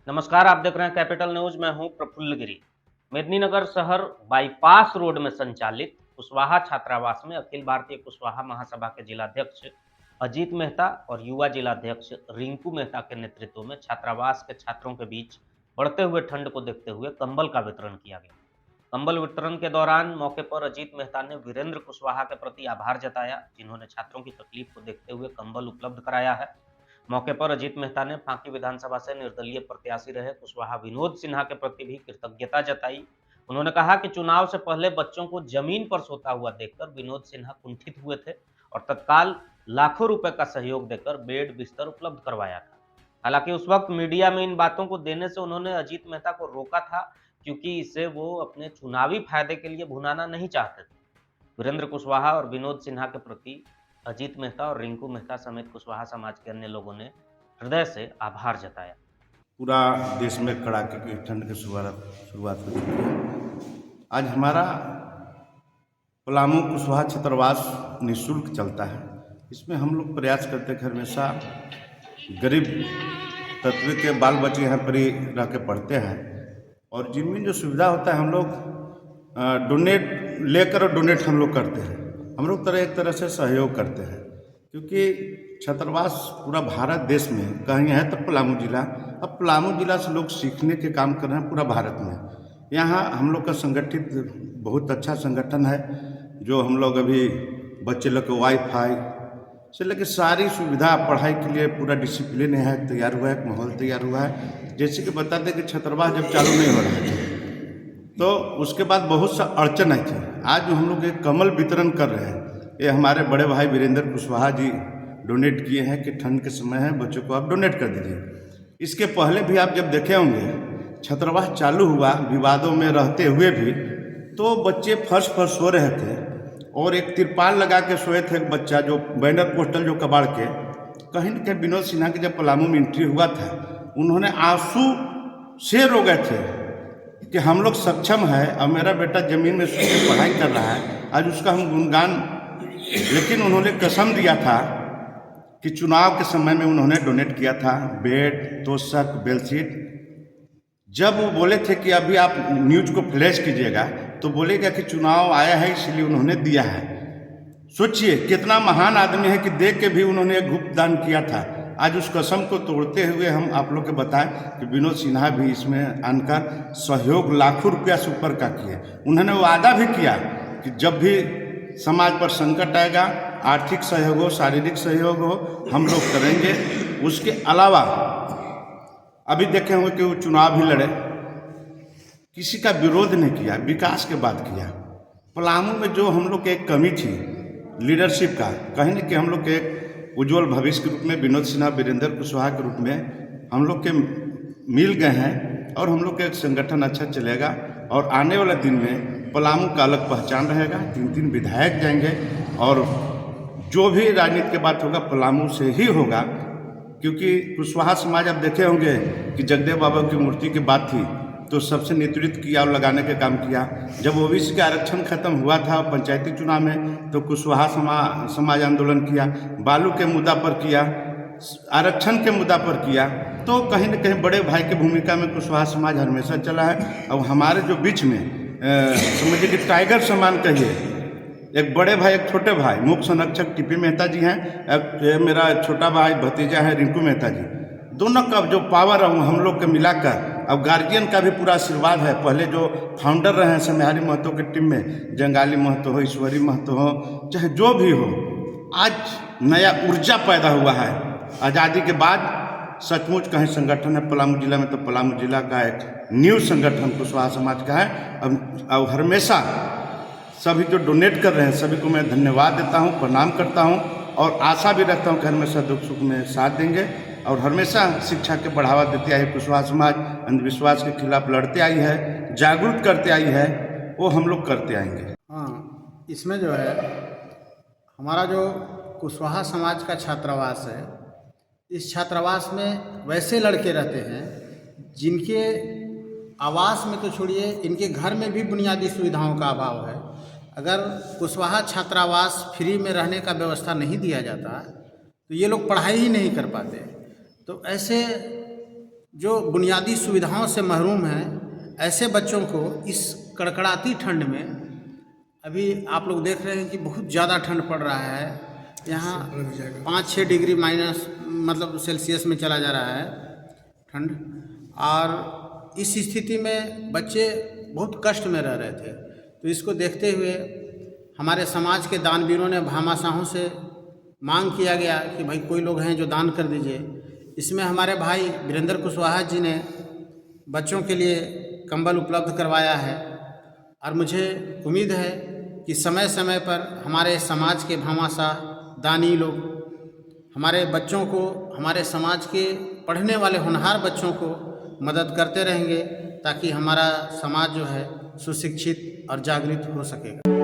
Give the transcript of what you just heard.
नमस्कार, आप देख रहे हैं कैपिटल न्यूज। मैं हूं प्रफुल्ल गिरी। मेदिनीनगर शहर बाईपास रोड में संचालित कुशवाहा छात्रावास में अखिल भारतीय कुशवाहा महासभा के जिलाध्यक्ष अजीत मेहता और युवा जिलाध्यक्ष रिंकू मेहता के नेतृत्व में छात्रावास के छात्रों के बीच बढ़ते हुए ठंड को देखते हुए कंबल का वितरण किया गया। कंबल वितरण के दौरान मौके पर अजीत मेहता ने वीरेंद्र कुशवाहा के प्रति आभार जताया, जिन्होंने छात्रों की तकलीफ को देखते हुए कंबल उपलब्ध कराया है। मौके पर अजीत मेहता ने फांकी विधानसभा से निर्दलीय प्रत्याशी रहे कुशवाहा विनोद सिन्हा के प्रति भी कृतज्ञता जताई। उन्होंने कहा कि चुनाव से पहले बच्चों को जमीन पर सोता हुआ देखकर विनोद सिन्हा कुंठित हुए थे और तत्काल लाखों रुपए का सहयोग देकर बेड बिस्तर उपलब्ध करवाया था। हालांकि उस वक्त मीडिया में इन बातों को देने से उन्होंने अजीत मेहता को रोका था, क्योंकि इसे वो अपने चुनावी फायदे के लिए भुनाना नहीं चाहते थे। वीरेंद्र कुशवाहा और विनोद सिन्हा के प्रति अजीत मेहता और रिंकू मेहता समेत कुशवाहा समाज के अन्य लोगों ने हृदय से आभार जताया। पूरा देश में कड़ाके की ठंड की शुरुआत हो चुकी है। आज हमारा पलामू कुशवाहा छात्रावास निःशुल्क चलता है। इसमें हम लोग प्रयास करते हैं कि हमेशा गरीब तत्व के बाल बच्चे यहाँ पर ही रह के पढ़ते हैं और जिनमें जो सुविधा होता है हम लोग डोनेट लेकर और डोनेट हम लोग करते हैं। हम लोग एक तरह से सहयोग करते हैं, क्योंकि छात्रावास पूरा भारत देश में कहीं है तो पलामू जिला, अब पलामू जिला से लोग सीखने के काम कर रहे हैं पूरा भारत में। यहाँ हम लोग का संगठित बहुत अच्छा संगठन है, जो हम लोग अभी बच्चे लोग को वाईफाई से लेकर सारी सुविधा पढ़ाई के लिए पूरा डिसिप्लिन है तैयार हुआ है, एक माहौल तैयार हुआ है। जैसे कि बता दें कि छात्रावास जब चालू नहीं हो रहा था तो उसके बाद बहुत सा अड़चन आई थी। आज जो हम लोग एक कमल वितरण कर रहे हैं, ये हमारे बड़े भाई वीरेंद्र कुशवाहा जी डोनेट किए हैं कि ठंड के समय है, बच्चों को आप डोनेट कर दीजिए। इसके पहले भी आप जब देखे होंगे छात्रावास चालू हुआ विवादों में रहते हुए भी, तो बच्चे फर्श पर सो रहे थे और एक तिरपाल लगा के सोए थे। एक बच्चा जो बैनर पोस्टल जो कबाड़ के कहीं न कहीं विनोद सिन्हा के जब पलामू में एंट्री हुआ था, उन्होंने आंसू से रो गए थे कि हम लोग सक्षम है और मेरा बेटा जमीन में सो के पढ़ाई कर रहा है। आज उसका हम गुणगान, लेकिन उन्होंने कसम दिया था कि चुनाव के समय में उन्होंने डोनेट किया था बेड, तोशक, बेडशीट। जब वो बोले थे कि अभी आप न्यूज को फ्लैश कीजिएगा, तो बोलेगा कि चुनाव आया है इसलिए उन्होंने दिया है। सोचिए कितना महान आदमी है कि देख के भी उन्होंने गुप्त दान किया था। आज उस कसम को तोड़ते हुए हम आप लोग को बताएं कि विनोद सिन्हा भी इसमें आनकर सहयोग लाखों रुपया से ऊपर का किए। उन्होंने वादा भी किया कि जब भी समाज पर संकट आएगा, आर्थिक सहयोग हो, शारीरिक सहयोग हो, हम लोग करेंगे। उसके अलावा अभी देखे होंगे कि वो चुनाव भी लड़े, किसी का विरोध नहीं किया, विकास के बात किया। पलामू में जो हम लोग की एक कमी थी लीडरशिप का, कहीं न कहीं हम लोग के एक उज्जवल भविष्य के रूप में विनोद सिन्हा, वीरेंद्र कुशवाहा के रूप में हम लोग के मिल गए हैं और हम लोग का एक संगठन अच्छा चलेगा। और आने वाले दिन में पलामू का अलग पहचान रहेगा। 3 विधायक जाएंगे और जो भी राजनीति की बात होगा पलामू से ही होगा, क्योंकि कुशवाहा समाज आप देखे होंगे कि जगदेव बाबा की मूर्ति की बात थी तो सबसे नेतृत्व किया और लगाने का काम किया। जब ओबीसी का आरक्षण खत्म हुआ था पंचायती चुनाव में, तो कुशवाहा समाज आंदोलन किया, बालू के मुद्दा पर किया, आरक्षण के मुद्दा पर किया। तो कहीं न कहीं बड़े भाई की भूमिका में कुशवाहा समाज हमेशा चला है। और हमारे जो बीच में समझिए कि टाइगर समान कहिए, एक बड़े भाई एक छोटे भाई, मुख्य संरक्षक टीपी मेहता जी हैं, एक मेरा छोटा भाई भतीजा है रिंकू मेहता जी। दोनों का जो पावर है हम लोग के मिलाकर, अब गार्जियन का भी पूरा आशीर्वाद है। पहले जो फाउंडर रहे हैं समहारी महतो के टीम में, जंगाली महतो हो, ईश्वरी महतो हो, चाहे जो भी हो, आज नया ऊर्जा पैदा हुआ है। आज़ादी के बाद सचमुच कहीं संगठन है पलामू जिला में, तो पलामू जिला का एक न्यू संगठन कुशवाहा समाज का है। अब हमेशा सभी जो डोनेट कर रहे हैं सभी को मैं धन्यवाद देता हूं, प्रणाम करता हूं और आशा भी रखता हूं कि हमेशा दुख सुख में साथ देंगे। और हमेशा शिक्षा के बढ़ावा देती आई कुशवाहा समाज, अंधविश्वास के खिलाफ लड़ते आई है, जागरूक करते आई है, वो हम लोग करते आएंगे। हाँ, इसमें जो है हमारा जो कुशवाहा समाज का छात्रावास है, इस छात्रावास में वैसे लड़के रहते हैं जिनके आवास में तो छोड़िए, इनके घर में भी बुनियादी सुविधाओं का अभाव है। अगर कुशवाहा छात्रावास फ्री में रहने का व्यवस्था नहीं दिया जाता तो ये लोग पढ़ाई ही नहीं कर पाते। तो ऐसे जो बुनियादी सुविधाओं से महरूम हैं, ऐसे बच्चों को इस कड़कड़ाती ठंड में, अभी आप लोग देख रहे हैं कि बहुत ज़्यादा ठंड पड़ रहा है, यहाँ 5-6 डिग्री माइनस मतलब सेल्सियस में चला जा रहा है ठंड। और इस स्थिति में बच्चे बहुत कष्ट में रह रहे थे। तो इसको देखते हुए हमारे समाज के दानवीरों ने, भामाशाहों से मांग किया गया कि भाई कोई लोग हैं जो दान कर दीजिए। इसमें हमारे भाई वीरेंद्र कुशवाहा जी ने बच्चों के लिए कंबल उपलब्ध करवाया है। और मुझे उम्मीद है कि समय समय पर हमारे समाज के भामाशाह दानी लोग हमारे बच्चों को, हमारे समाज के पढ़ने वाले होनहार बच्चों को मदद करते रहेंगे, ताकि हमारा समाज जो है सुशिक्षित और जागृत हो सकेगा।